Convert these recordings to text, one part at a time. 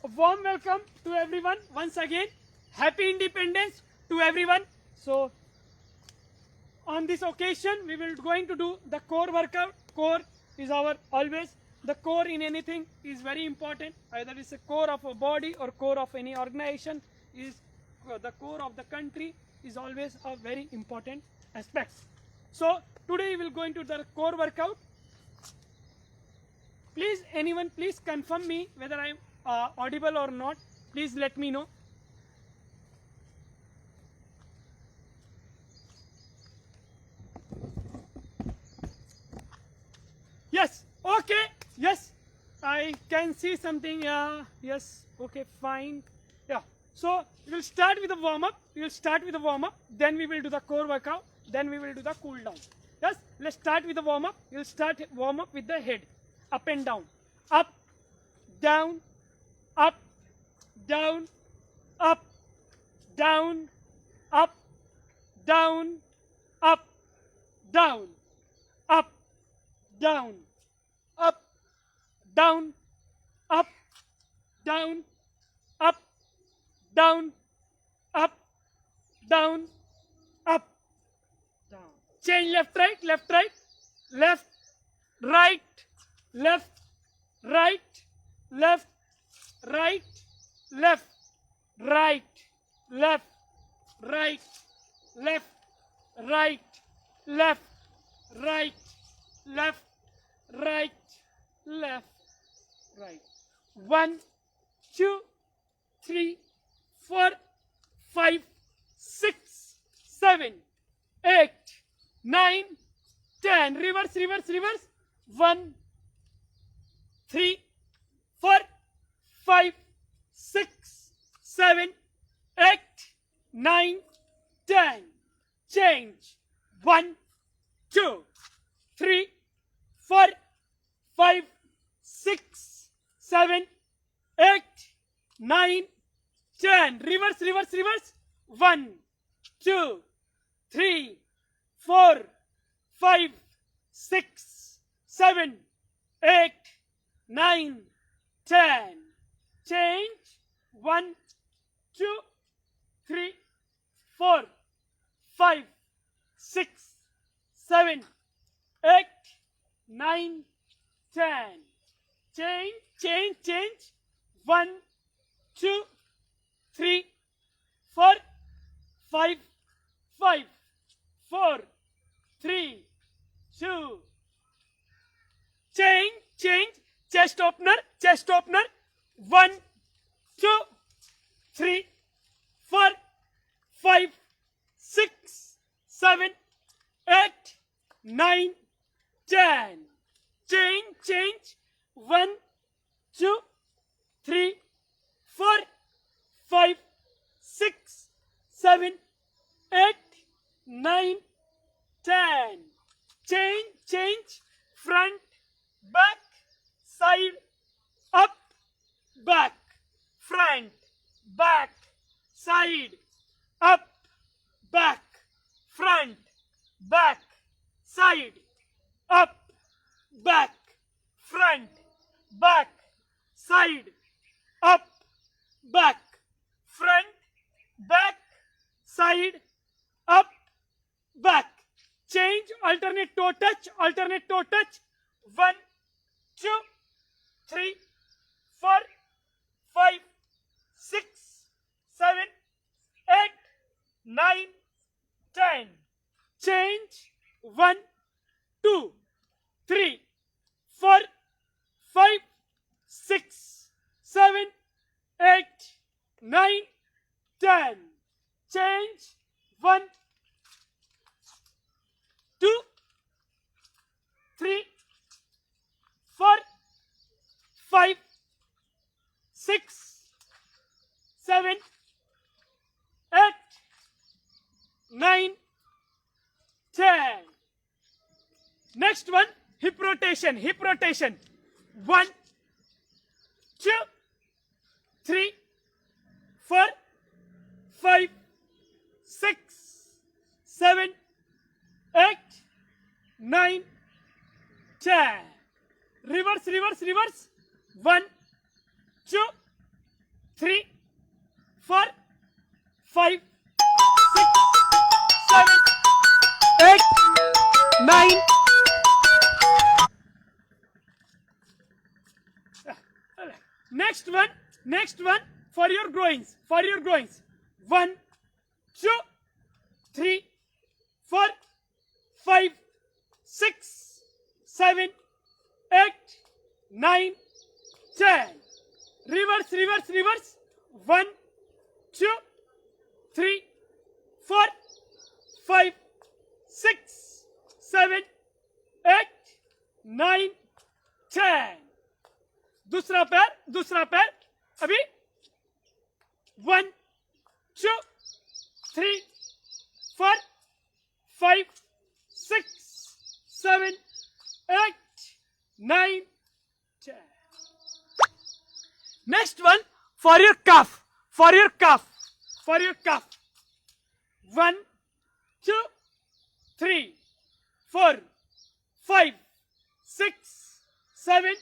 a warm welcome to everyone once again. Happy Independence to everyone. So, on this occasion, we will going to do the core workout. Core is our always the core in anything is very important. Either it's a core of a body or core of any organization. Is the core of the country is always a very important aspect. So today we will going to the core workout. Please, anyone, please confirm me whether I am audible or not. Please let me know. Yes. Okay. Yes. I can see something. Yes. Okay. Fine. Yeah. So we will start with the warm up. Then we will do the core workout. Then we will do the cool down. Yes. Let's start with the warm up. We will start warm up with the head. Up and down. Up. Down. Up. Down. Up. Down. Up. Down. Up. Down. Up. Down. Up. Down. Up. Down. Up. Down. Up. Down. Up. Down. Change left, right, left, right, left, right, left, right, left, right, left, right, left, right, left, right, left, right, left, right, left, right. 1, 2, 3, 4, 5, 6, 7, 8, 9, 10. Reverse, reverse, reverse. 1, 3, 4, 5, 6, 7, 8, 9, 10. Change. 1, 2, 3, 4, 5, 6, 7, 8, 9, 10. Reverse, reverse, reverse. 1, 2, 3, 4, 5, 6, 7, 8, 9, 10. Change. 1, 2, 3, 4, 5, 6, 7, 8, 9, 10. Change, change, change. 1, 2, 3, 4, 5, 5, 4, 3, 2. Change, change. Chest opener, chest opener. 1, 2, 3, 4, 5, 6, 7, 8, 9, 10. Change, change. 1, 2, 3, 4, 5, 6, 7, 8, 9, 10. Change, change. Front, back, side, up, back, front, back, side, up, back, front, back, side, up, back, front, back, side, up, back, front, back, side, up, back. Change, alternate toe touch, alternate toe touch. 1, 2, 3, 4, 5, 6, 7, 8, 9, 10. Change. 1, 2, 3, 4, 5, 6, 7, 8, 9, 10. Change. 1, 2, 3, 4, 5, 6, 7, 8, 9, 10. Next one, hip rotation, hip rotation. 1, 2, 3, 4, 5, 6, 7, 8, 9, 10. Reverse, reverse, reverse. 1, 2, 3, 4, 5, 6, 7, 8, 9. Next one for your groins. 1, 2, 3, 4, 5, 6, 7, 8, 9, 10. Reverse. 1, 2, 3, 4, 5, 6, 7, 8, 9, 10. दूसरा पैर अभी 1, 2, 3, 4, 5, 6, 7, 8, 9, 10. Next one for your calf. 1, 2, 3, 4, 5, 6, 7,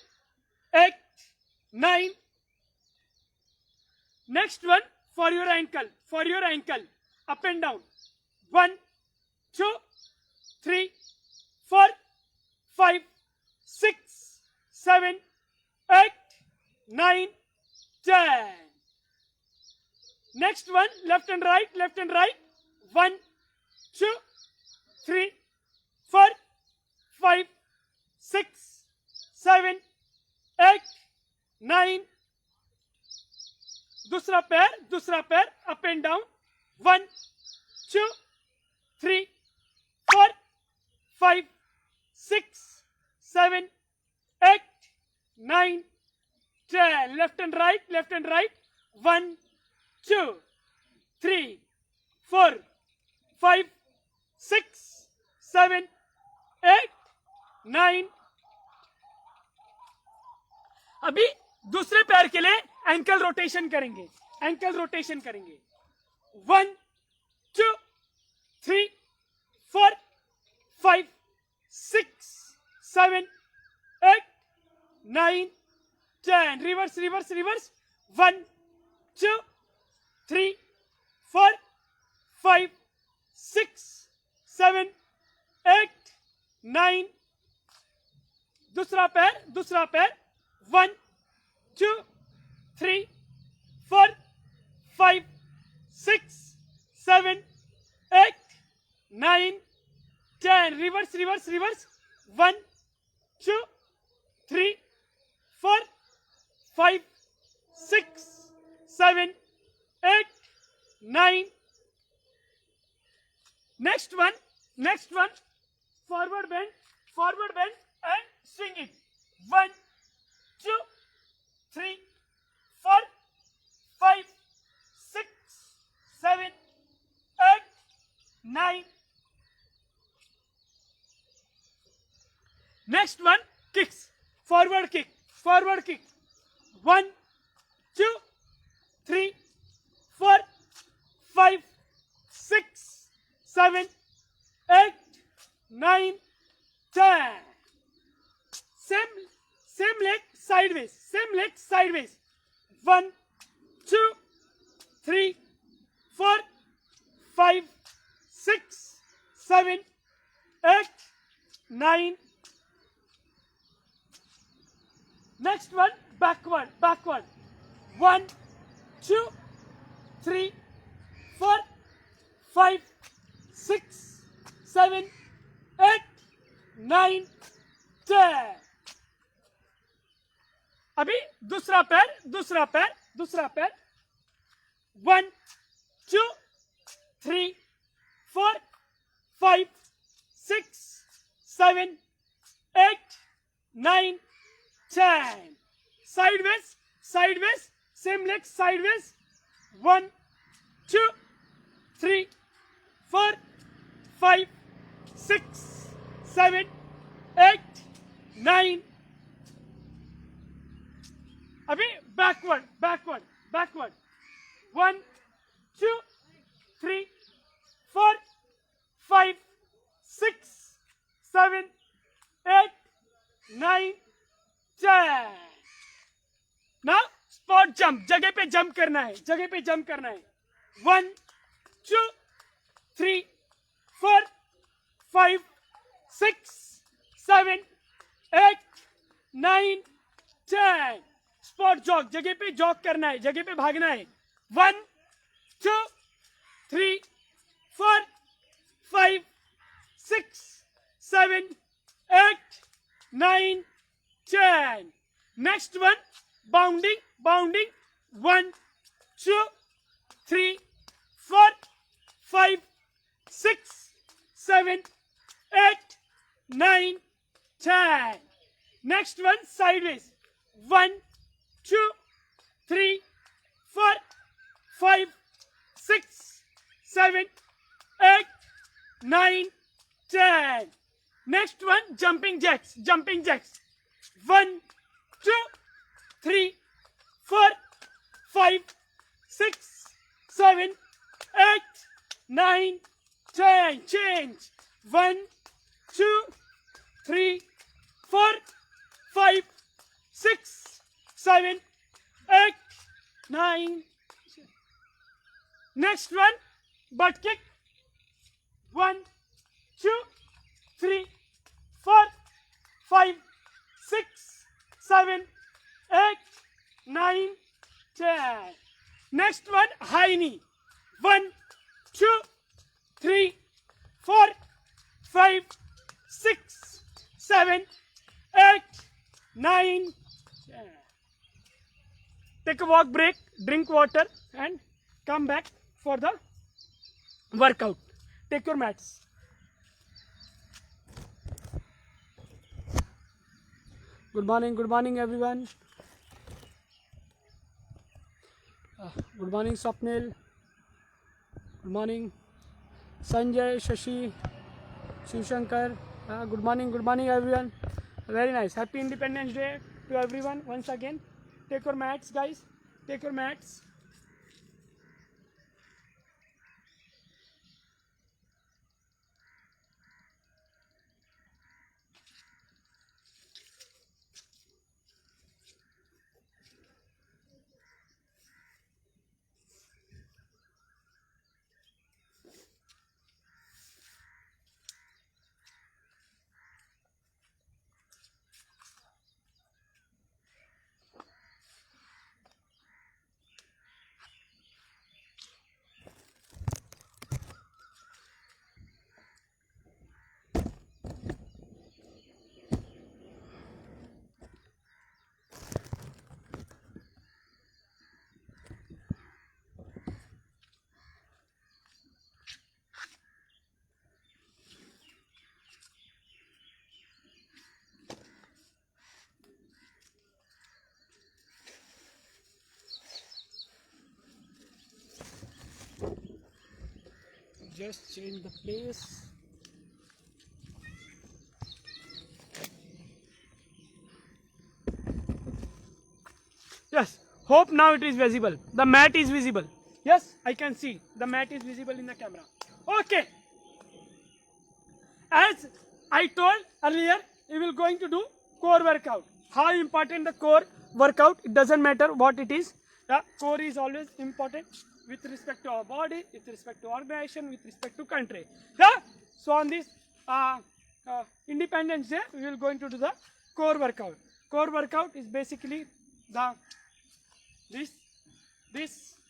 8, 9. Next one for your ankle. Up and down. 1, 2, 3, 4, 5, 6, 7, 8, 9, 10. Next one, left and right. 1, 2, 3, 4, 5, 6, 7, 8, 9. दूसरा पैर up and down. 1, 2, 3, 4, 5, 6, 7, 8, 9, 10. Left and right. 1, 2, 3, 4, 5, 6, 7, 8, 9. अभी दूसरे पैर के लिए एंकल रोटेशन करेंगे. 1, 2, 3, 4, 5, 6, 7, 8, 9, 10. Reverse. 1, 2, 3, 4, 5, 6, 7, 8, 9. दूसरा पैर 1, 2, 3, 4, 5, 6, 7, 8, 9, 10. Reverse. 1, 2, 3, 4, 5, 6, 7, 8, 9. Next one. Forward bend and swing it. 1, 2, 3, 4, 5, 6, 7, 8, 9. Next one, kicks. Forward kick. 1, 2, 3, 4, 5, 6, 7, 8, 9, 10. Same leg sideways. 1, 2, 3, 4, 5, 6, 7, 8, 9. Next one, backward. 1, 2, 3, 4, 5, 6, 7, 8, 9, 10. अभी दूसरा पैर 1, 2, 3, 4, 5, 6, 7, 8, 9, 10. Sideways. Same leg sideways. 1, 2, 3, 4, 5, 6, 7, 8, 9. अभी backward. 1, 2, 3, 4, 5, 6, 7, 8, 9, 10. Now spot spot jump, जगह पे jump करना है, जगह पे जंप करना है. 1 2 3 4 5 6 7 8 9 10. स्पॉट जॉग, जगह पे जॉग करना है, जगह पे भागना है. 1 2 3 4 5 6 7 8 9 10. Next one, bounding, bounding. 1 2 3 4 5 6 7 8 9 10. Next one, sideways. 1 2 3 4 5 6 7 8 9 10. Next one, jumping jacks, jumping jacks. 1 2 3 4 5 6 7 8 9 10. Change. 1 2 3 4 5 6 7 8 9. Next one, butt kick. 1 2 3 4 5 6 7 8 9 10. Next one, high knee. 1 2 3 4 5 6 7 8 9 10. Take a walk break, drink water and come back for the workout. Take your mats. Good morning everyone. Good morning Swapnil. Good morning Sanjay, Shashi, Shivshankar. Good morning everyone. Very nice. Happy Independence Day to everyone once again. Take your mats, guys. Take your mats. Just change the place. Yes, hope now it is visible. The mat is visible. Yes, I can see the mat is visible in the camera. Okay. As I told earlier, we will going to do core workout. How important the core workout? It doesn't matter what it is. The core is always important with respect to our body, with respect to organization, with respect to country. Yeah? So on this Independence Day, we will going to do the core workout. Core workout is basically the this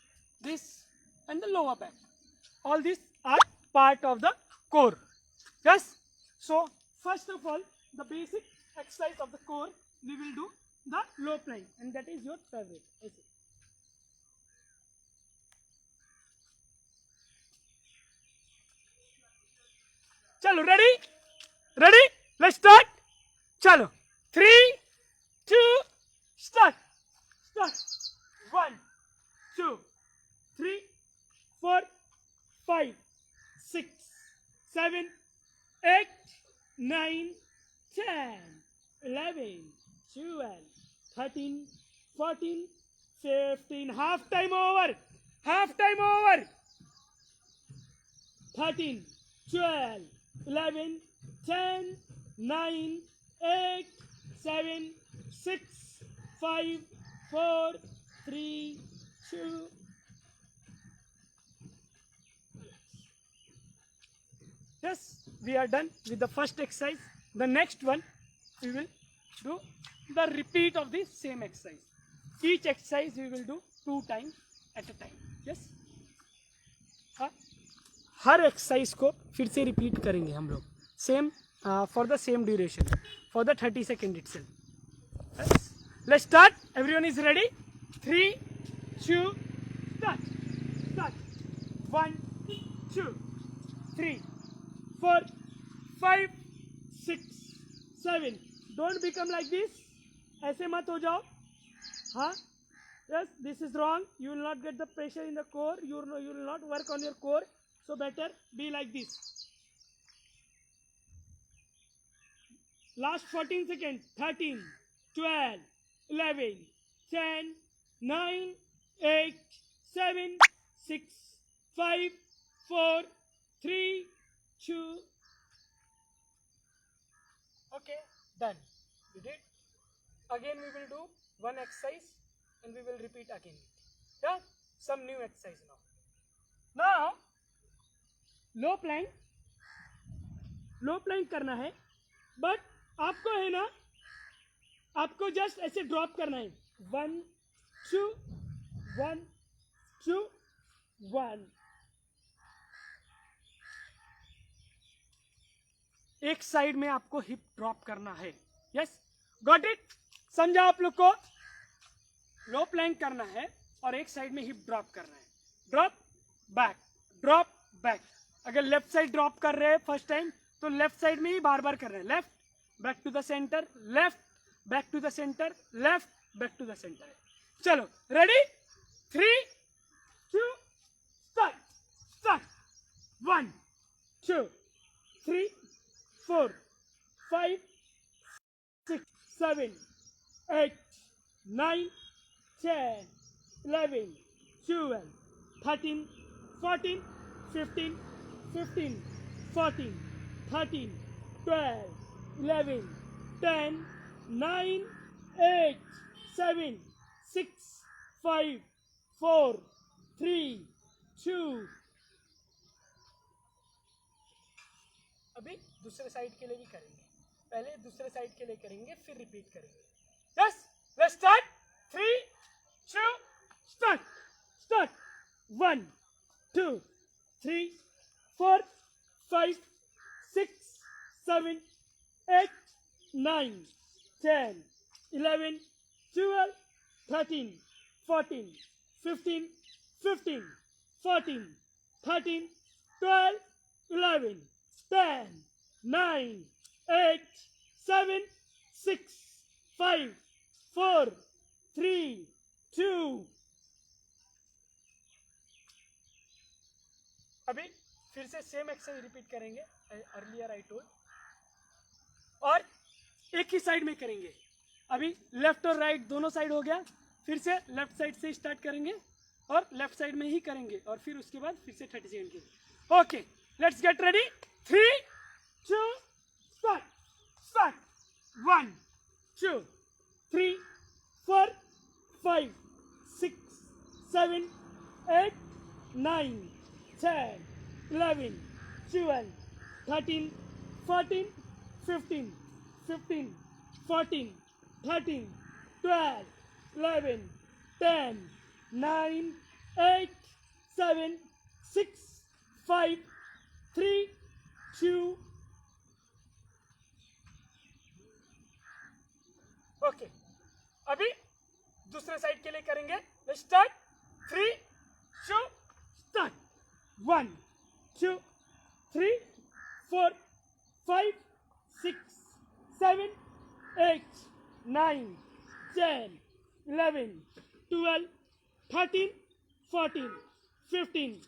and the lower back. All these are part of the core. Yes. So first of all, the basic exercise of the core, we will do the low plank, and that is your favorite. Chalo, ready? Ready? Let's start. Chalo. 3, 2, start. Start. 1, 2, 3, 4, 5, 6, 7, 8, 9, 10, 11, 12, 13, 14, 15. Half time over. Half time over. 13, 12, 11, 10, 9, 8, 7, 6, 5, 4, 3, 2. Yes, we are done with the first exercise. The next one, we will do the repeat of the same exercise. Each exercise we will do 2 times at a time. Yes. Her exercise को फिर से repeat करेंगे हम लोग same for the same duration for the 30 second itself. Let's start. Everyone is ready? 3, 2, start. Start. 1, 2, 3, 4, 5, 6, 7. Don't become like this. ऐसे मत हो जाओ. हाँ. Yes, this is wrong. You will not get the pressure in the core. You will not work on your core. So better be like this. Last 14 seconds. 13, 12, 11, 10, 9, 8, 7, 6, 5, 4, 3, 2. Okay, done. You did. Again we will do one exercise and we will repeat again. Yeah, some new exercise now. Now, low Planck करना है, but आपको है ना, आपको just ऐसे drop करना है. 1, 2, 1, 2, 1. एक साइड में आपको हिप ड्रॉप करना है. Yes, got it? समझा आप लोग को? लो प्लैंक करना है और एक साइड में हिप ड्रॉप करना है. Drop back, drop back. अगर लेफ्ट साइड ड्रॉप कर रहे हैं फर्स्ट टाइम तो लेफ्ट साइड में ही बार बार कर रहे हैं. Left back to the centre, left back to the centre, left back to the centre. चलो, रेडी? 3, 2, स्टार्ट. स्टार्ट. 1, 2, 3, 4, 5, 6, 7, 8, 9, 10, 11, 12, 13, 14, 15, 14, 13, 12, 11, 10, 9, 8, 7, 6, 5, 4, 3, 2. अभी दूसरे साइड के लिए भी करेंगे. पहले दूसरे साइड के लिए करेंगे, फिर रिपीट करेंगे. Yes, let's start. 3, 2, start. Start. 1, 2, 3, 4, 5, 6, 7, 8, 9, 10, 11, 12, 13, 14, 15, 14, 13, 12, 11, 10, 9, 8, 7, 6, 5, 4, 3, 2. अभी फिर से सेम एक्सरसाइज रिपीट करेंगे. Earlier I told. और एक ही साइड में करेंगे. अभी लेफ्ट और राइट दोनों साइड हो गया. फिर से लेफ्ट साइड से स्टार्ट करेंगे और लेफ्ट साइड में ही करेंगे और फिर उसके बाद फिर से 30 सेकेंड के लिए. Okay, let's get ready. 3, 2, start. Start. 1, 2, 3, 4, 5, 6, 7, 8, 9, 10, 11, 12, 13, 14, 15, 14, 13, 12, 11, 10, 9, 8, 7, 6, 5, 3, 2. Okay, अभी दूसरे साइड के लिए करेंगे. Let's start. 3, 2, start. 1, 2, 3, 4, 5, 6, 7, 8, 9, 10, 11, 12, 13, 14, 15,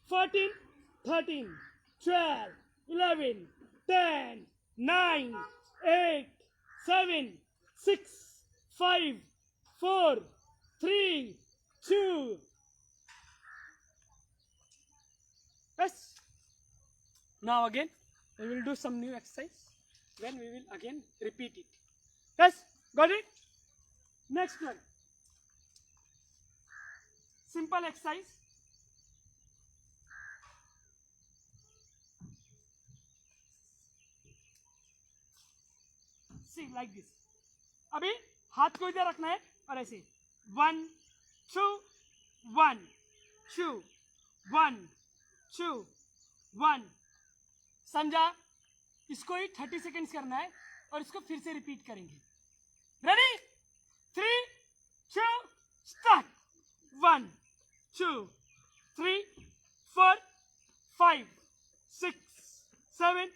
14, 13, 12, 11, 10, 9, 8, 7, 6, 5, 4, 3, 2. Yes. Now again we will do some new exercise. Then we will again repeat it. Yes, got it? Next one. simple exercise. See, like this. अभी हाथ को इधर रखना है और ऐसे 1 2 1 2 1 2 1. समझा? इसको ही 30 सेकेंड्स करना है और इसको फिर से रिपीट करेंगे. रेडी? 3 2 स्टार्ट. 1 2 3 4 5 6 7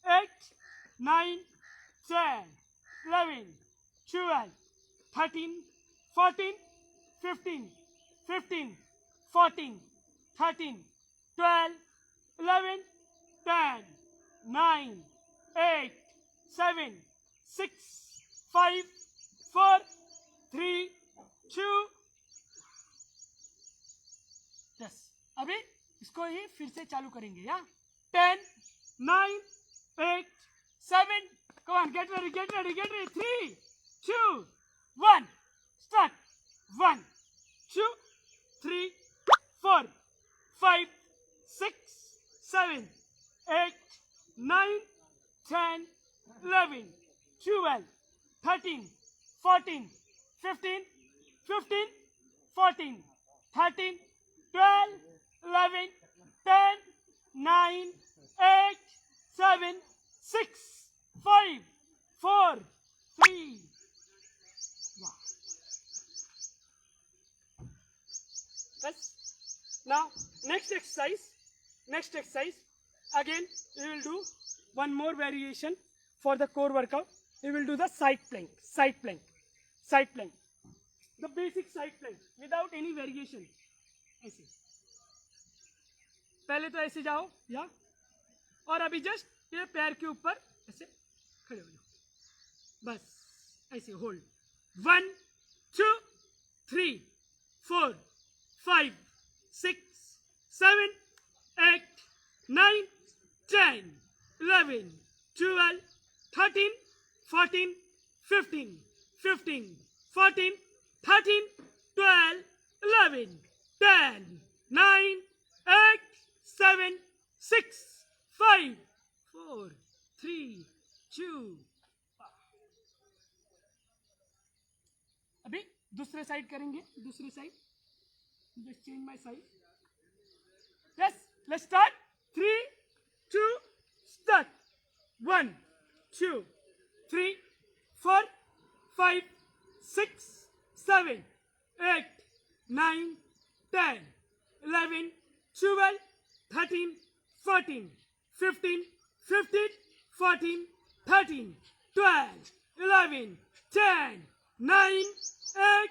8 9 10 11 12 13 14 15 15 14 13 12 11 10 9 8 7 6 5 4 3 2. यस. अभी इसको ही फिर से चालू करेंगे. या 10 9 8 7. Come on, get ready, get ready, get ready. 3 2 1 start. 1 2 3 4 5 6 7 8 9 10 11 12 13 14 15 15 14 13 12 11 10 9 8 7 6 5 4 3. Wow. Yes. Now next exercise again we will do one more variation for the core workout. We will do the side plank, the basic side plank without any variation. ऐसे पहले तो ऐसे जाओ या और अभी just ये पैर के ऊपर ऐसे खड़े हो जाओ. बस ऐसे होल्ड. 1 2 3 4 5 6 7 8 9 10 11 12 13 14 15 15 14 13 12 11 10 9 8 7 6 5 4 3 2. अभी दूसरे साइड करेंगे. दूसरे side. Just change my side. Yes. Let's start. 3 2 start. 1 2 3 4 5 6 7 8 9 10 11 12 13 14 15 15 14 13 12 11 10 9 8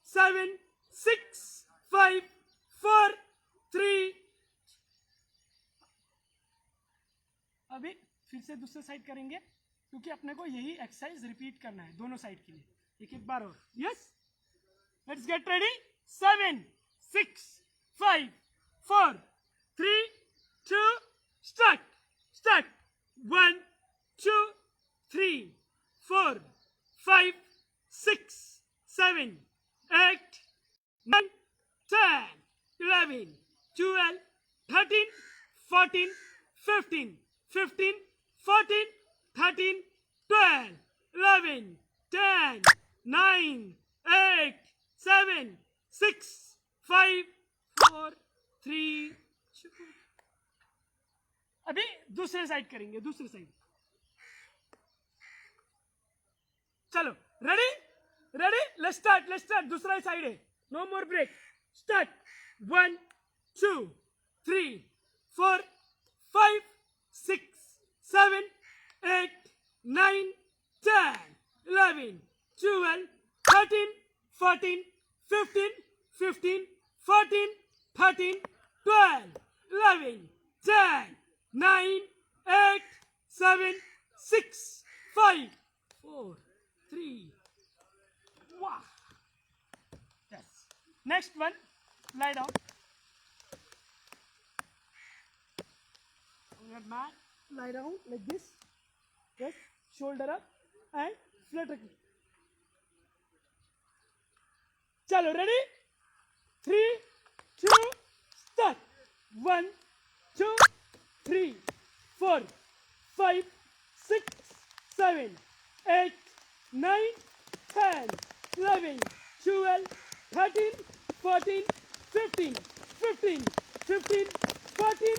7 6 5 4 3. अभी फिर से दूसरे साइड करेंगे क्योंकि अपने को यही एक्सरसाइज रिपीट करना है दोनों साइड के लिए. एक बार और. Yes. Let's get ready. 7 6 5 4 3 2 start. 1 2 3 4 5 6 7 8 9 10 11 12 13 14 15 15 14 13 12 11 10 9 8 7 6 5 4 3 2. अभी दूसरे साइड करेंगे. दूसरे साइड. चलो. Ready ready. Let's start. दूसरा साइड है. No more break. Start. 1 2 3 4 5 6 7 8 9 10 11 12 13 14 15 15 14 13 12 11 10 9 8 7 6 5 4 3. Wow. Yes. Next one. Lie down. On your mat. Lie down like this. Yes. Shoulder up and flat rocking. चलो. Ready? 3 2, start. 1, 2, 3, 4, 5, 6, 7, 8, 9, 10, 11, 12, 13, 14, 15, 15, 15, 14,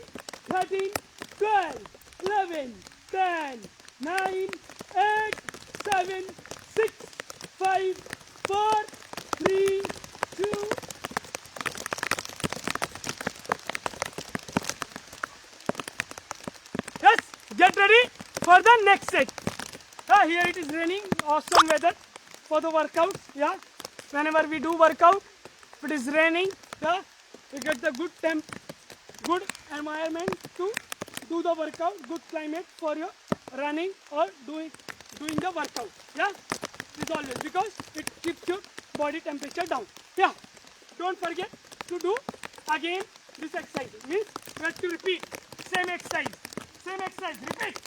13, 12, 11, 10, 9, 8, 7, 6, 5, 4, 3, 2. Yes, get ready for the next set. Here it is raining, awesome weather for the workout. Yeah, whenever we do workout, if it is raining, yeah, we get the good environment to do the workout, good climate for your running or doing the workout. Yeah, this always because it keeps your body temperature down. Yeah, don't forget to do again this exercise. Means you have to repeat same exercise. Repeat.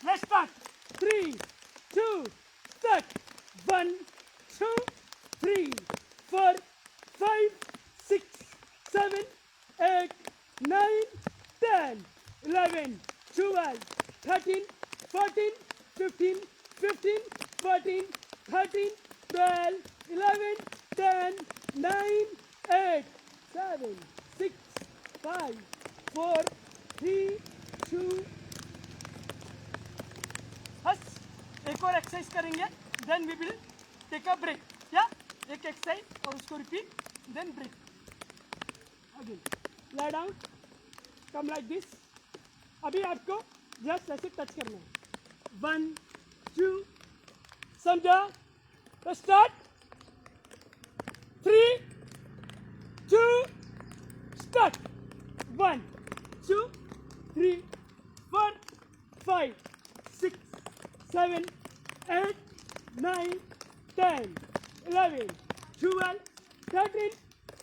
Let's start. 3, 2, start. 1, 2, 3, 4, 5, 6, 7, 8, 9, 10, 11, 12, 13, 14, 15, 15, 14, 13, 12, 11, 10, 9, 8, 7, 6, 5, 4, 3, 2. बस एक और exercise करेंगे, then we will take a break. या एक exercise और उसको repeat, then break again. Lie down, come like this. अभी आपको जस्ट ऐसे टच करना है. 1, 2, समझा? तो start. 3, 2, start. 1, 2, 3, 4, 5, 6, 7, 8, 9, 10, 11, 12, 13,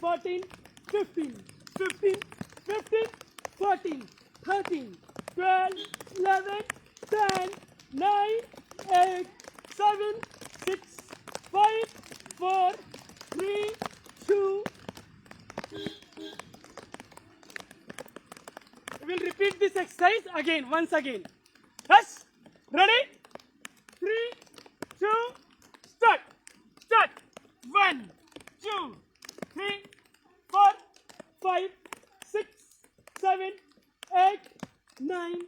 14, 15, 15, 15, 14, 13, 12, 11, 10, 9, 8, 7, 6, 5, 4, 3, 2. We will repeat this exercise again, once again. Yes? Ready? 3, 2, start. Start. 1, 2, 3, 4, 5, 6, 7, 8, 9,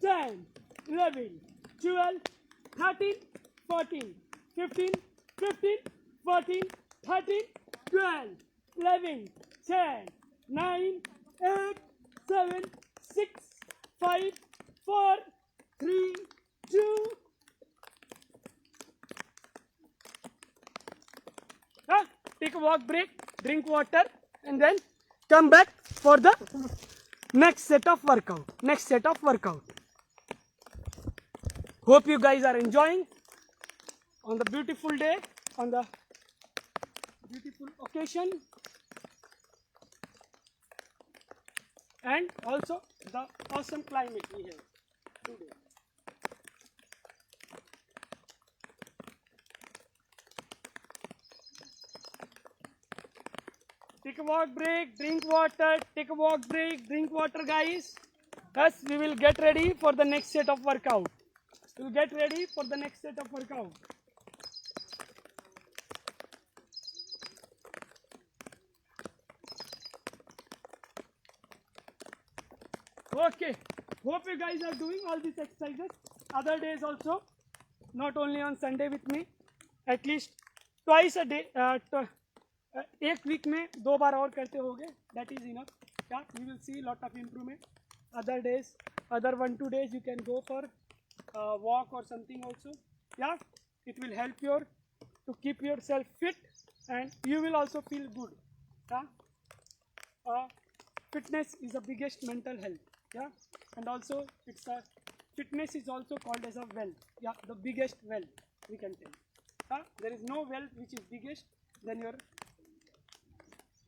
10, 11, 12, 13, 14, 15, 15, 14, 13, 12, 11, 10, 9, 8, 7, 6, 5, 4, 3, 2. Take a walk break, drink water, and then come back for the next set of workout. Hope you guys are enjoying on the beautiful day, on the beautiful occasion, and also the awesome climate we have today. Take a walk break, drink water, take a walk break, drink water, guys. Thus, we will get ready for the next set of workout. We will get ready for the next set of workout. Okay, hope you guys are doing all these exercises other days also, not only on Sunday with me, at least twice a day. एक week में 2 बार और करते होगे, that is enough. Yeah, you will see lot of improvement. Other days, other 1-2 days you can go for walk or something also. Yeah, it will help you to keep yourself fit and you will also feel good. Yeah, fitness is the biggest mental health. Yeah, and also fitness is also called as a wealth. Yeah, the biggest wealth we can tell. There is no wealth which is biggest than your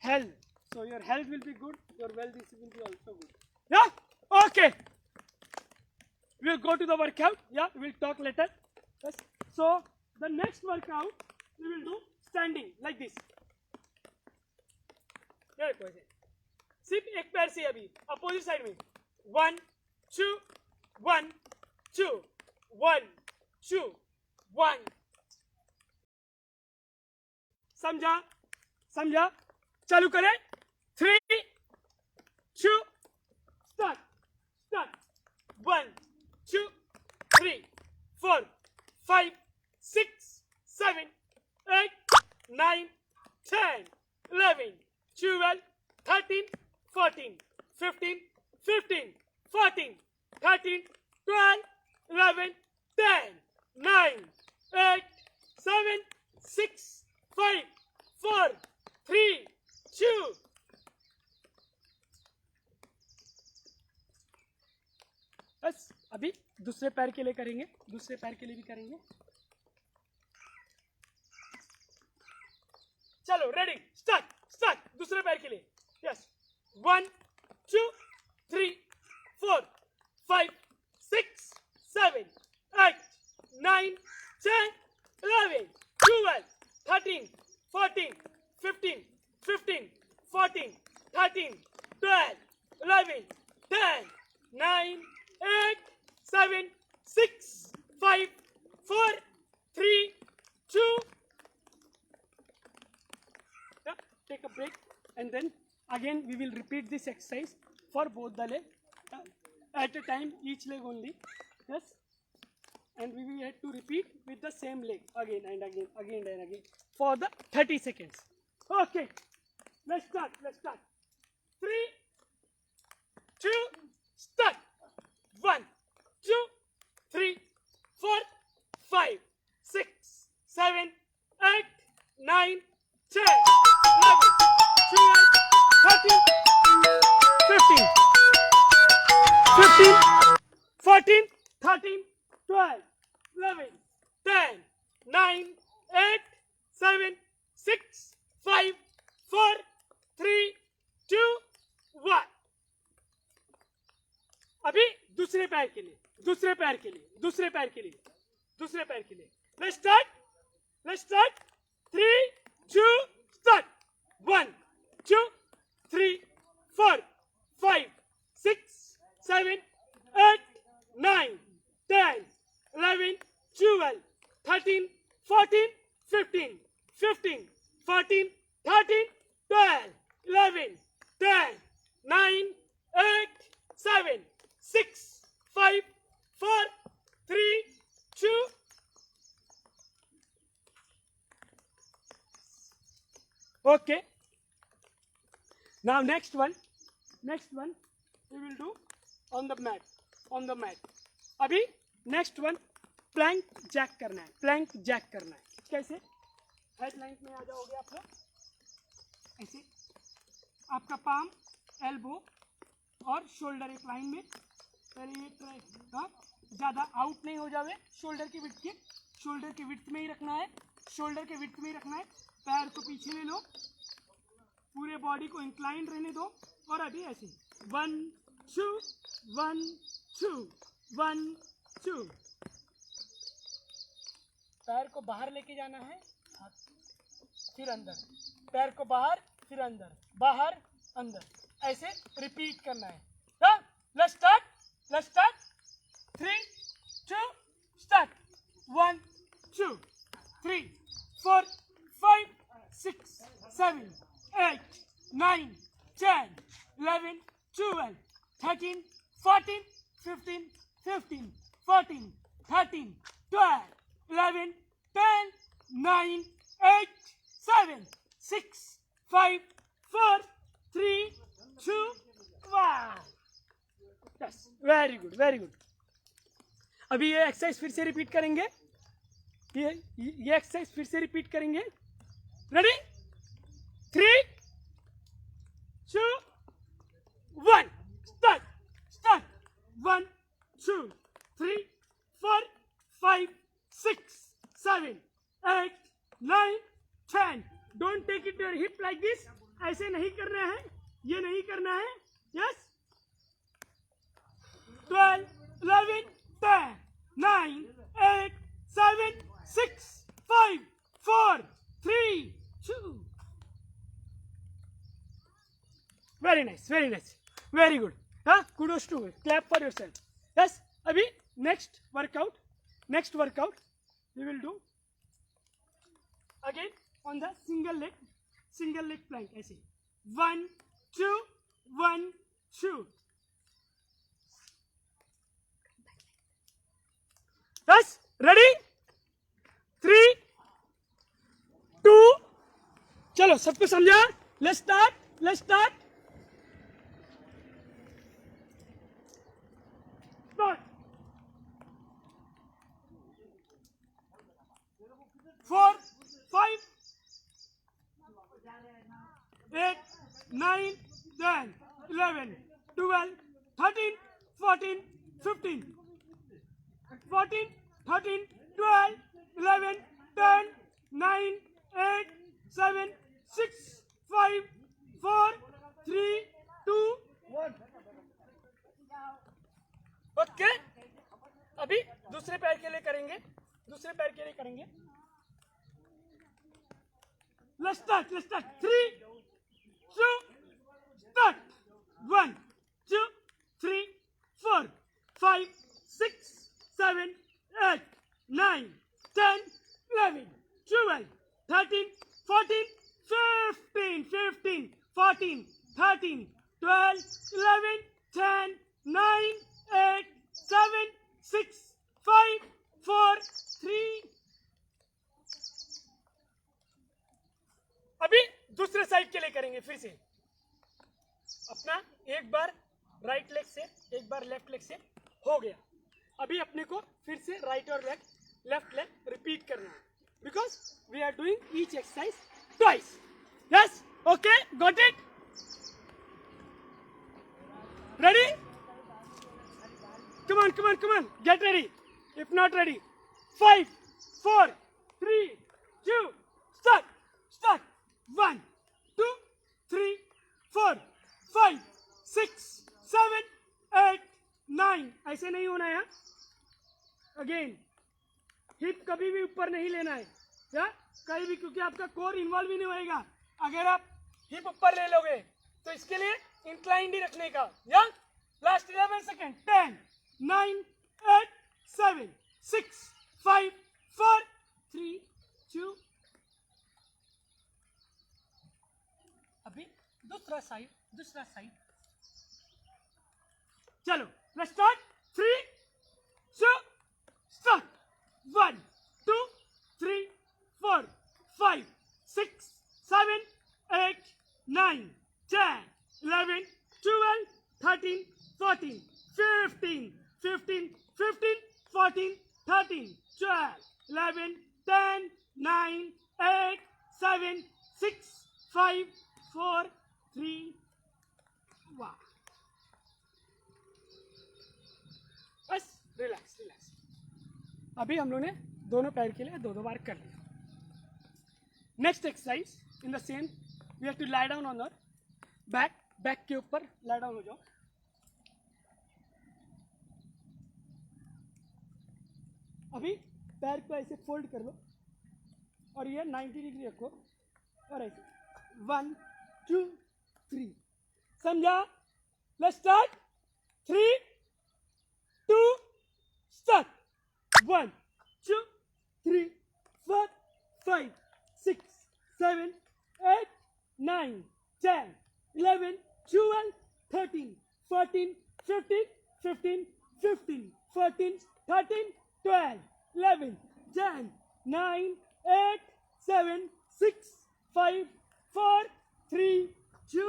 health. So your health will be good, your wealth will be also good. Yeah, okay. We'll go to the workout. Yeah, we'll talk later. Yes. So the next workout we will do standing like this. सिर्फ एक पैर से अभी opposite side में 1 2 1 2 1 2 1 समझा समझा चालू करें 3 2 स्टार्ट स्टार्ट 1 2 3 4 5 6 7 8 9 10 11 12 13 14 15 15 14 13 12 11 10 9 8 7 6 5 4 3 2 बस अभी दूसरे पैर के लिए करेंगे दूसरे पैर के लिए भी करेंगे चलो रेडी स्टार्ट स्टार्ट दूसरे पैर के लिए yes 1 2 3 4 5 6 7 8 9 10 11 12 13 14 15 15 14 13 12 11 10 9 8 7 6 5 4 3 2 take a break and then again we will repeat this exercise for both the leg at a time each leg only yes and we will have to repeat with the same leg again and again for the 30 seconds okay let's start 3 2 start 1 2 3 4 5 6 7 8 9 10 11 12 13 15 15 14 13 12 11 10 9 8 7 6 5 4 3 2 1 अभी दूसरे पैर के लिए दूसरे पैर के लिए दूसरे पैर के लिए दूसरे पैर के लिए let's start 3 2 start 1 2 3 4 5 6 7 8 9 10 11 12 13 14 15 15 14 13 12 11 10 9 8 7 6 5 4 3 2 okay now next one we will do on the mat अभी next one plank jack करना है कैसे हेड लाइन में आ जाओगे आप लोग ऐसे आपका पाम एल्बो और शोल्डर एक लाइन में पहले ये ट्राई ज़्यादा आउट नहीं हो जावे शोल्डर की विड्थ में ही रखना है पैर को पीछे ले लो पूरे बॉडी को इंक्लाइन रहने दो और अभी ऐसे 1 2 1 2 1 2 पैर को बाहर लेके जाना है फिर अंदर पैर को बाहर फिर अंदर बाहर अंदर ऐसे रिपीट करना है let's start 3 2 start 1 2 3 4 5 6 7 8 9 10 11 12 13 14 15 15 14 13 12 11 10 9 8 7 6 5 4 3 2 1 yes very good अभी ये एक्सरसाइज फिर से रिपीट करेंगे ये एक्सरसाइज फिर से रिपीट करेंगे ready 3 2 1 start 1 2 3 4 5 6 7 8 9 10 don't take it your hip like this ऐसे नहीं करना है ये नहीं करना है yes 12 11 10 9 8 7 6 5 4 3 2 Very nice, very nice, very good. Huh? Kudos to you. Clap for yourself. Yes. Abhi next workout we will do again on the single leg plank. I see. 1, 2, 1, 2. Yes. Ready? 3, 2. चलो सबको समझा? Let's start. Start. 4, 5, 8, 9, 10, 11, 12, 13, 14, 15, 14, 13, 12, 11, 10, 9, 8, 7, 6, 5, 4, 3, 2, 1. Okay, अभी दूसरे पैर के लिए करेंगे. Let's start. 3, 2, start. 1, 2, 3, 4, 5, 6, 7, 8, 9, 10, 11, 12, 13, 14, 15, 14, 13, 12, 11, 10, 9, 8, 7, 6, 5, 4, 3. अभी दूसरे साइड के लिए करेंगे. फिर से अपना एक बार राइट लेग से, एक बार लेफ्ट लेग से हो गया. अभी अपने को फिर से राइट और लेफ्ट लेग रिपीट करना है, because we are doing each exercise twice. Yes, okay, got it. Ready? Come on, get ready. If not ready, 5, 4, 3, 2, start. 1, 2, 3, 4, 5, 6, 7, 8, 9. ऐसे नहीं होना है. अगेन हिप कभी भी ऊपर नहीं लेना है, या कहीं भी, क्योंकि आपका कोर इन्वॉल्व ही नहीं होएगा अगर आप हिप ऊपर ले लोगे. तो इसके लिए इंक्लाइंड ही रखने का. या लास्ट 11 सेकेंड. 10, 9, 8, 7, 6, 5, 4, 3, 2. अभी दूसरा साइड. चलो, लेट्स स्टार्ट. 3, 2, start. 1, 2, 3, 4, 5, 6, 7, 8, 9, 10, 11, 12, 13, 14, 15, 14, 13, 12, 11, 10, 9, 8, 7, 6, 5, 4, 3. वाह. बस रिलैक्स. अभी हम लोग ने दोनों पैर के लिए 2 बार कर लिया. Next exercise in the same, we have to lie down on back. Back के ऊपर लाई डाउन हो जाओ. अभी पैर को ऐसे फोल्ड कर लो और ये 90 डिग्री रखो और ऐसे 1, 2, 3. समझा? Let's start. 3, 2, start. 1, 2, 3, 4, 5, 6, 7, 8, 9, 10, 11, 12, 13, 14, 15, 14, 13, 12, 11, 10, 9, 8, 7, 6, 5, 4, 3, 2.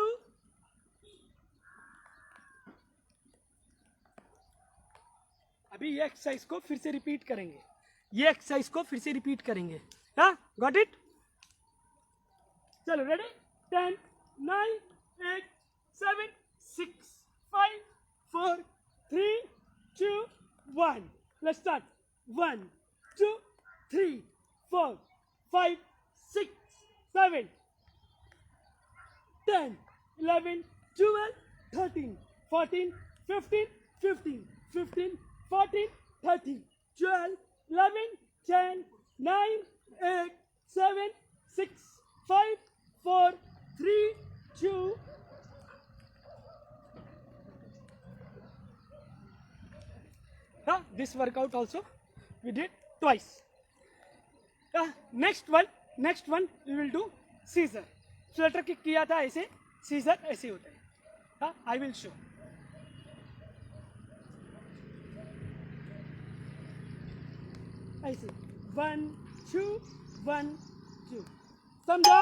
अभी ये एक्सरसाइज को फिर से रिपीट करेंगे. हाँ, गॉट इट? चलो, ready? 10, 9, 8, 7, 6, 5, 4, 3, 2, 1. Let's start. 1, 2, 3, 4, 5, 6, 7, 10, 11, 12, 13, 14, 15, 14, 13, 12, 11, 10, 9, 8, 7, 6, 5, 4, 3, 2. This workout also we did twice. Next one we will do Caesar. Flutter kick किया था ऐसे, Caesar ऐसे होता है. I will show. ऐसे 1 2 1 2. समझा?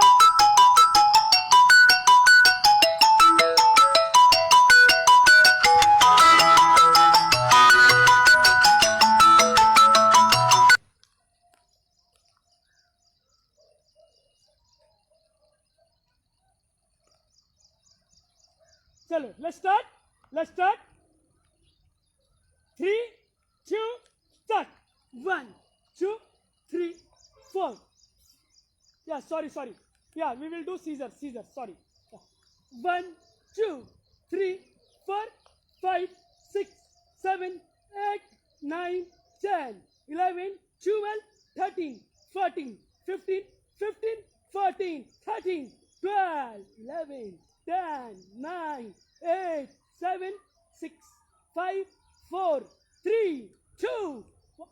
चलो, let's start. 3 2 start. 1 2 3 4. Yeah, sorry. Yeah, we will do Caesar. Sorry. 1 2 3 4 5 6 7 8 9 10 11 12 13 14 15 14 13 12 11 10 9 8 7 6 5 4 3 2 1.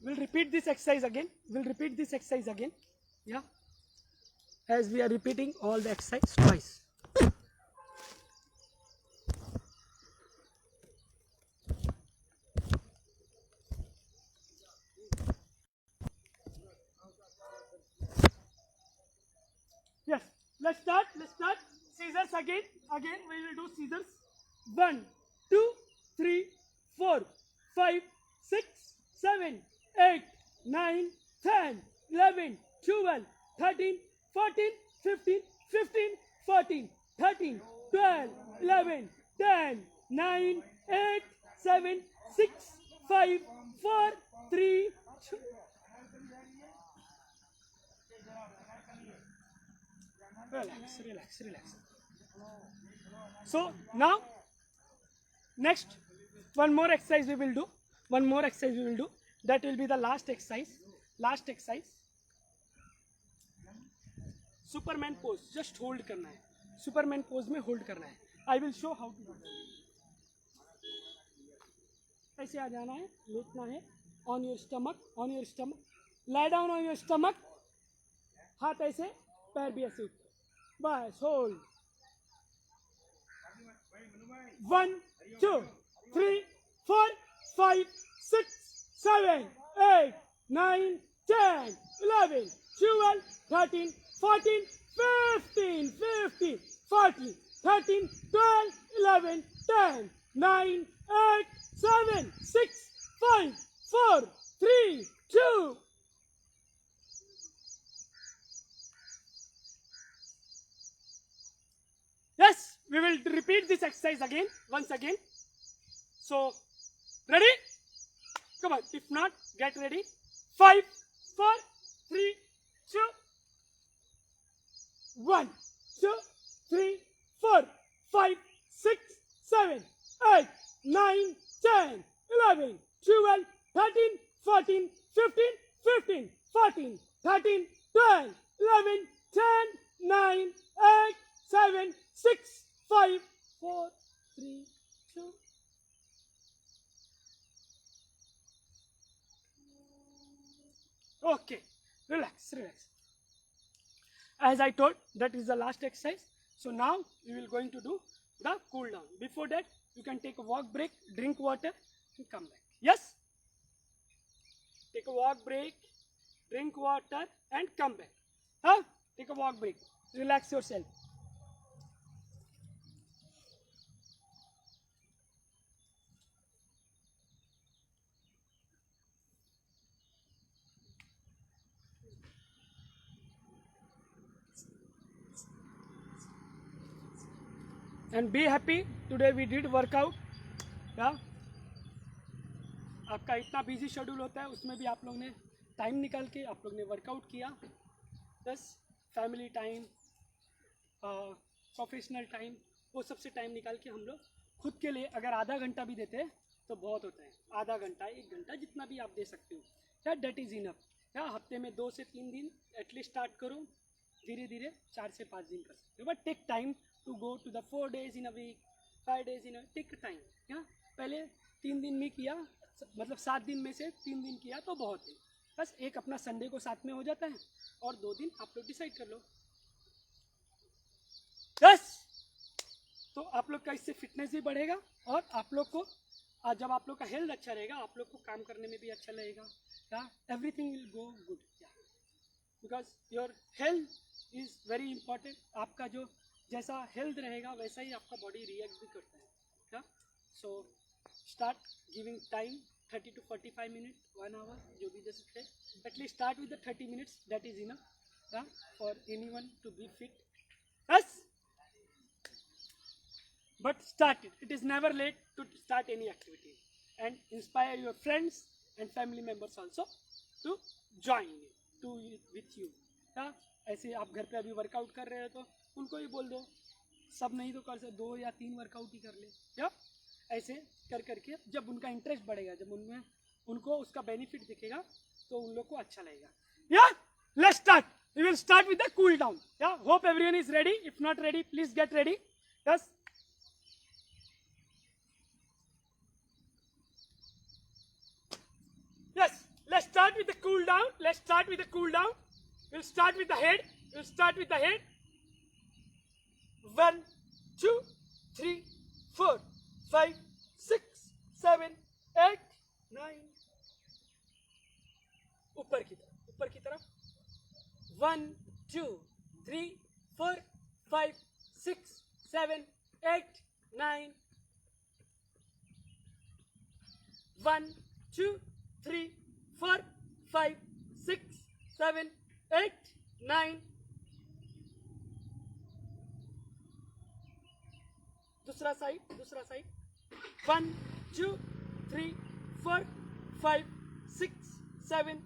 We'll repeat this exercise again. Yeah, as we are repeating all the exercise twice. Yes, let's start. Scissors again. We will do scissors. 1 2 3 4 5 6 7 8 9 10 11 12 13 14 15 14 13 12 11 10 9 8 7 6 5 4 3 2. Relax. So now next one more exercise we will do. That will be the last exercise. Superman pose. Just hold करना है. Superman pose में hold करना है. I will show how to do that. ऐसे आ जाना है, लेटना है. On your stomach. Lie down on your stomach. हाथ ऐसे, पैर भी ऐसे. बस hold. 1 2 3 4 5 6 7 8 9 10 11 12 13 14 15 14 13 12 11 10 9 8 7 6 5 4 3 2. Yes, we will repeat this exercise once again. So, ready? Come on, if not, get ready. 5 4 3 2 1 2 3 4 5 6 7 8 9 10 11 12 13 14 15 14 13 12 11 10 9 8 7 6 5 4 3 2. Okay, relax. As I told, that is the last exercise. So now we will going to do the cool down. Before that, you can take a walk break, drink water, and come back. Yes? Take a walk break, drink water, and come back. Take a walk break. Relax yourself. And be happy. Today we did workout. Yeah. आपका इतना busy schedule होता है, उसमें भी आप लोग ने time निकाल के आप लोग ने वर्कआउट किया. Plus family time, professional time, वो सबसे टाइम निकाल के हम लोग खुद के लिए अगर आधा घंटा भी देते हैं तो बहुत होता है. आधा घंटा, 1 घंटा, जितना भी आप दे सकते हो. या डेट इज़ इनफ. या हफ्ते में 2 से 3 दिन एटलीस्ट स्टार्ट करो. धीरे धीरे 4 से 5 दिन कर सकते हो. But take time to go to the 4 days in a week, 5 days in a take time. Yeah? पहले 3 दिन में किया, मतलब 7 दिन में से 3 दिन किया तो बहुत है. बस एक अपना संडे को साथ में हो जाता है और 2 दिन आप लोग डिसाइड कर लो. यस, तो आप लोग का इससे फिटनेस भी बढ़ेगा और आप लोग को जब आप लोग का हेल्थ अच्छा रहेगा आप लोग को काम करने में भी अच्छा लगेगा. Everything will go good, because your health is very important. आपका जो जैसा हेल्थ रहेगा वैसा ही आपका बॉडी रिएक्ट भी करता है. So start giving time 30 to 45 minute, 1 hour, जो भी दे सकते हैं. At least start with the 30 minutes, that is enough for anyone to be fit. Yes, but start it. It is never late to start any activity, and inspire your friends and family members also to join it, to with you. ऐसे आप घर पे अभी workout कर रहे हो तो उनको ही बोल दो, सब नहीं तो कर सकते 2 या 3 वर्कआउट ही कर ले. या ऐसे कर करके जब उनका इंटरेस्ट बढ़ेगा, जब उनमें उनको उसका बेनिफिट दिखेगा तो उन लोग को अच्छा लगेगा. Yeah let's start. We will start with the cool down. Yeah hope everyone is ready. If not ready please get ready. Yes, yes, let's start with the cool down. Let's start with the cool down. We'll start with the head. We'll start with the head. 1, 2, 3, 4, 5, 6, 7, 8, 9. ऊपर की तरफ, ऊपर की तरफ. 1, 2, 3, 4, 5, 6, 7, 8, 9. 1, 2, 3, 4, 5, 6, 7, 8, 9. दूसरा side, दूसरा side. 1, 2, 3, 4, 5, 6, 7,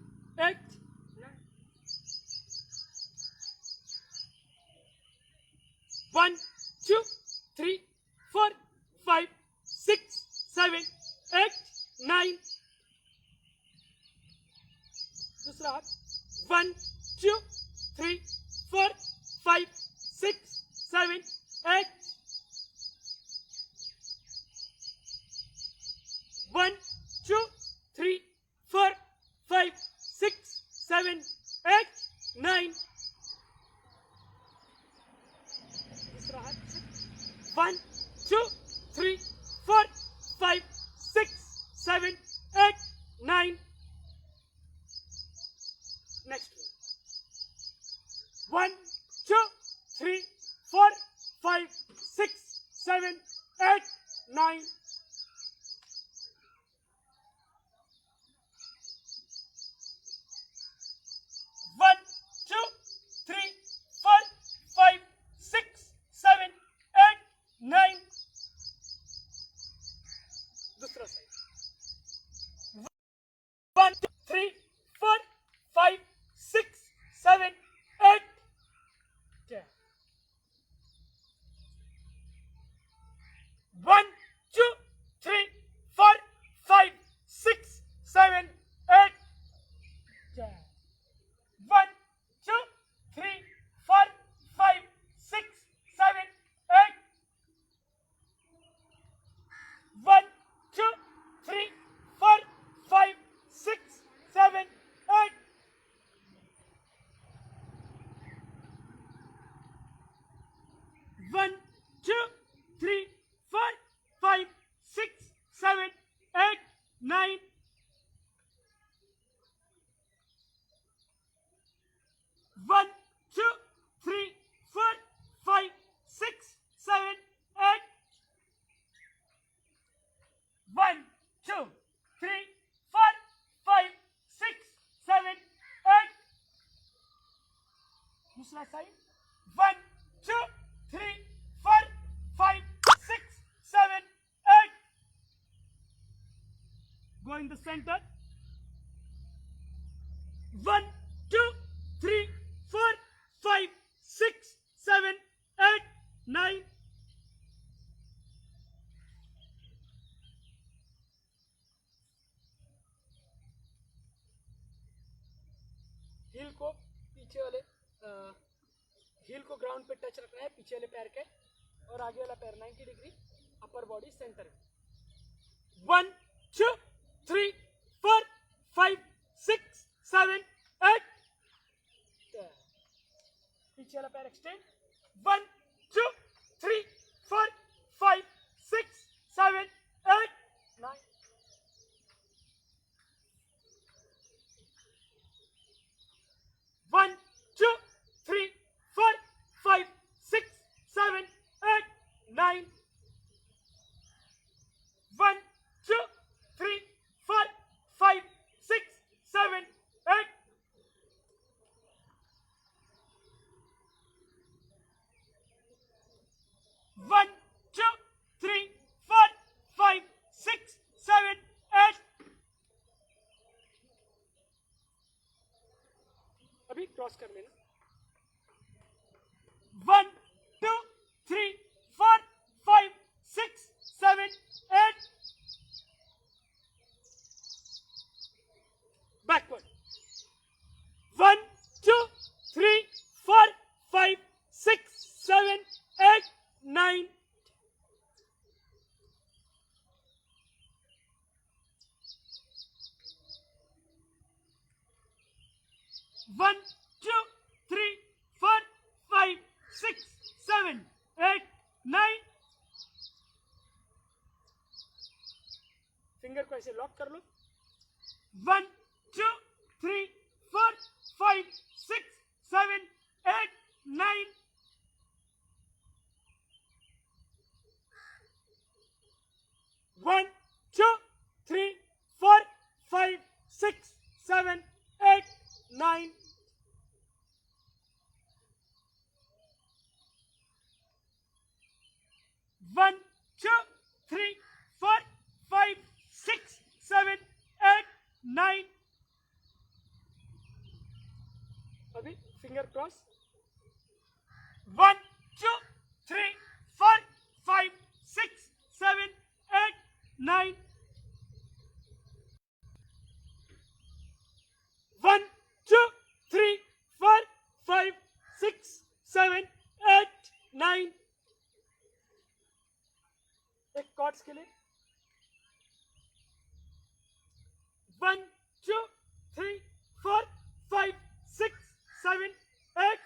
8, 9. 1, 2, 3, 4, 5, 6, 7, 8, 9. दूसरा हाथ. 1, 2, 3, 4, 5, 6, 7, 8. 1, 2, 3, 4, 5, 6, 7, 8, 9. दूसरा हाथ. 1, 2, 3, 4, 5, 6, 7, 8, 9. Next one. 1, 2, 3, 4, 5, 6, 7, 8, 9. One, 2, 3, 4, 5, 6, 7, 8, 9. दूसरा साइड. 1, 2, 3, 4, 5, 6, 7, 8, 10. 1, 2, 3, 4, 5, 6, 7, 8, 10. 1, 2, 3, 4, 5, 6, 7, 8. 1, 2, 3, 4, 5, 6, 7, 8. 1, 2, 3, 4, 5, 6, 7, 8, 9. 1, 2, 3, 4, 5, 6, 7, 8. 1, 2, 3, 4, 5, 6, 7, 8. दूसरा side. 1, 2, 3, 4, 5, 6, 7, 8. Go in the center. 1, 2, 3, 4, 5, 6, 7, 8, 9. Heal को पीछे वाले हील को ग्राउंड पे टच रखना है, पीछे वाले पैर के. और आगे वाला पैर 90 डिग्री, अपर बॉडी सेंटर में. 1 2 3 4 5 6 7 8. पीछे वाला पैर एक्सटेंड. 1 2 3 4 5 6 7 8 9. 1 2 3 4 5 6 7 8 9. 1 2 3 4 5 6 7 8. 1 2 3 4 5 6 7 8. अभी क्रॉस कर लेना. 1 2 3 4 5 6 7 8. Backward. 1 2 3 4 5 6 7 8 9. 1 2 3 4 5 6 7 8 9. फिंगर को ऐसे लॉक कर लो. 1 2 3 4 5 6 7 8 9. 1 2 3 4 5 6 7 8 9. 1 2 3 4 5 6 7 8 9. अभी फिंगर क्रॉस. 1 2 3 4 5 6 7 8 9. 1 2 3 4 5 6 7 8 9. एक कॉर्ड्स के लिए. 1 2 3 4 5 6 7 8.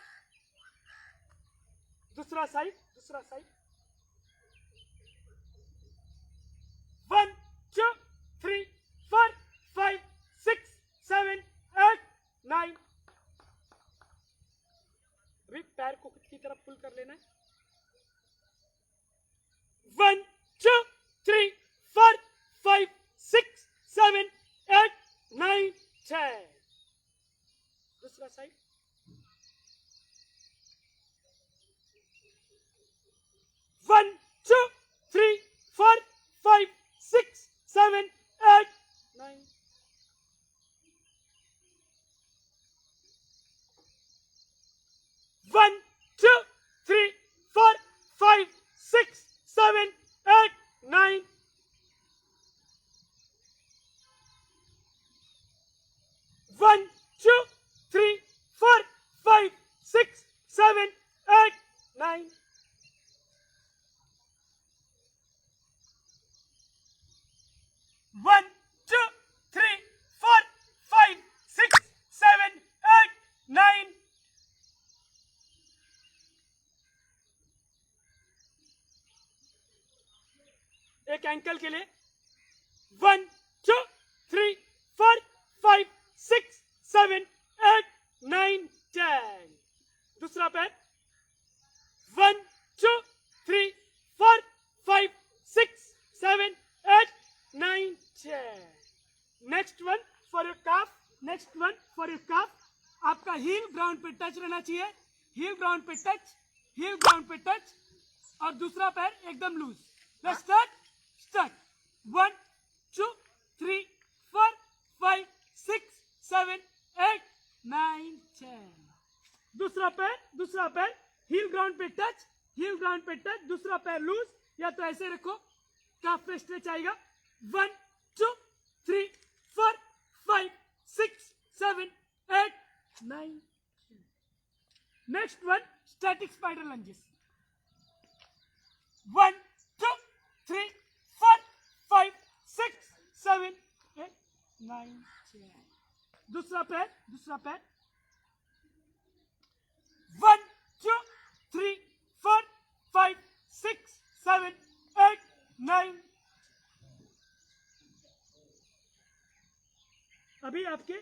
दूसरा साइड. 1 2 3 4 5 6 7 8 9. अभी पैर को खुद की तरफ पुल कर लेना है. 1 2 3 4 5 6 7 8 9 10. दूसरा साइड. 1 2 3 4 5 6 7 8 9. 1 2 3 4 5 6 7 8 9. 1 2 3 4 5 6 7 8 9. 1 2 3 4 5 6 7 8 9. एक एंकल के लिए. 1 2 3 4 5 6 7 8 9 10. दूसरा पैर. 1 2 3 4 5 6 7 8 9 10. नेक्स्ट वन फॉर योर काफ. आपका हील ग्राउंड पे टच रहना चाहिए. हील ग्राउंड पे टच और दूसरा पैर एकदम लूज. Let's start. 1 2 3 4 5 6 7 8 9 10. दूसरा पैर हील ग्राउंड पे टच. दूसरा पैर लूज या तो ऐसे रखो. काफ पे स्ट्रेच आएगा. 1 2 3 4 5 6 7 8 9. Next one static spider lunges. 9 दूसरा पैर 1 2 3 4 5 6 7 8 9 अभी आपके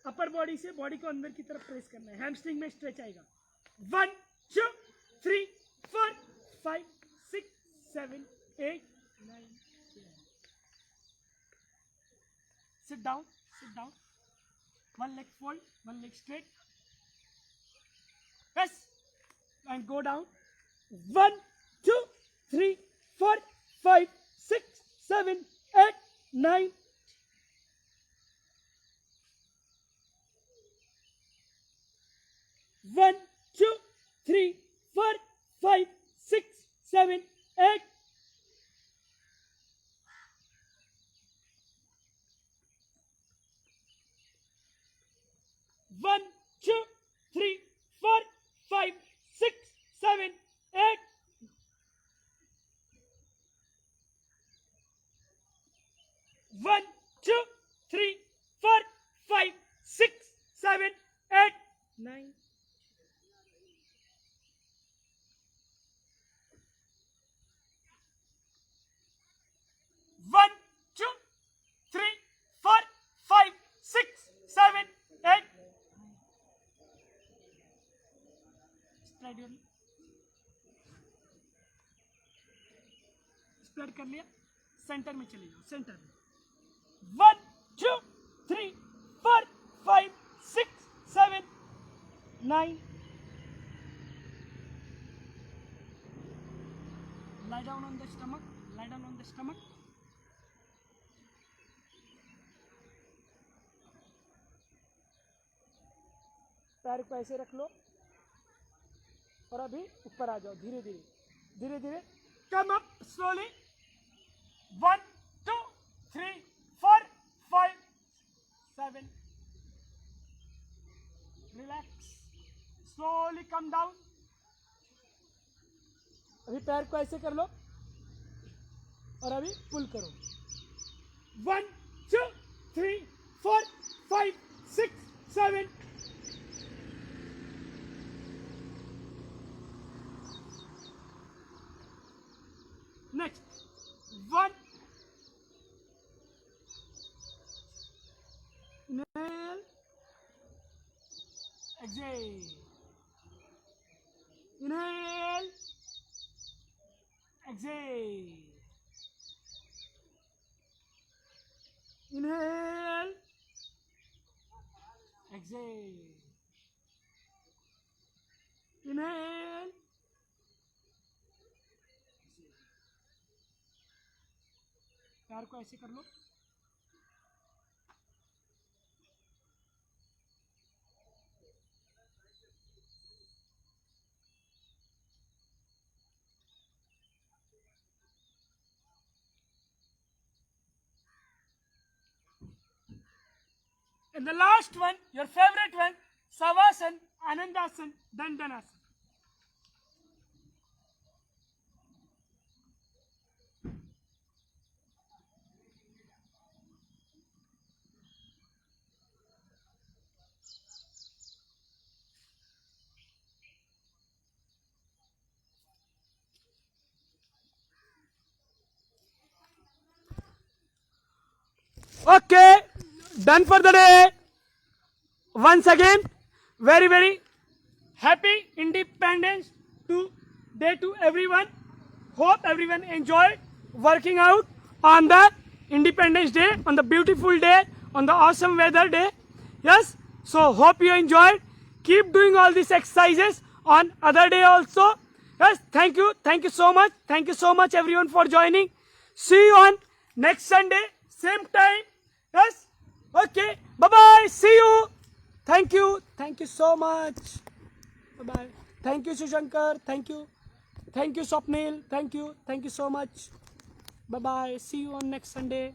अपर बॉडी से बॉडी को अंदर की तरफ प्रेस करना है, हैमस्ट्रिंग में स्ट्रेच आएगा। 1 2 3 4 5 6 7 8 9 sit down, one leg fold, one leg straight, yes, and go down, 1 2 3 4 5 6 7 8 9 1 2 3 4 5 6 7 8 1 2 3 4 5 6 7 8 1 2 3 4 5 6 7 8 9 1 2 3 4 5 6 7 8 spread कर लिया, सेंटर में चले जाओ, सेंटर में 1 2 3 4 5 6 7 9 lie down on the stomach, lie down on the stomach, पैर को ऐसे रख लो और अभी ऊपर आ जाओ, धीरे धीरे come up slowly, 1 2 3 4 5 7 relax, slowly come down, अभी पैर को ऐसे कर लो और अभी पुल करो, 1 2 3 4 5 6 7 next 1 inhale, exhale, inhale, exhale, inhale, exhale, inhale, पैर को ऐसे कर लो, and the last one, your favorite one, Savasana, Anandasana, Dandanasana. Okay, done for the day. Once again, very happy Independence Day to everyone. Hope everyone enjoyed working out on the Independence Day, on the beautiful day, on the awesome weather day. Yes, so hope you enjoyed. Keep doing all these exercises on other day also. Yes, thank you so much. Thank you so much everyone for joining. See you on next Sunday, same time. Yes, okay, bye bye, see you. Thank you so much. Bye bye. Thank you Sushankar, thank you Swapnil, thank you so much. Bye bye, see you on next Sunday.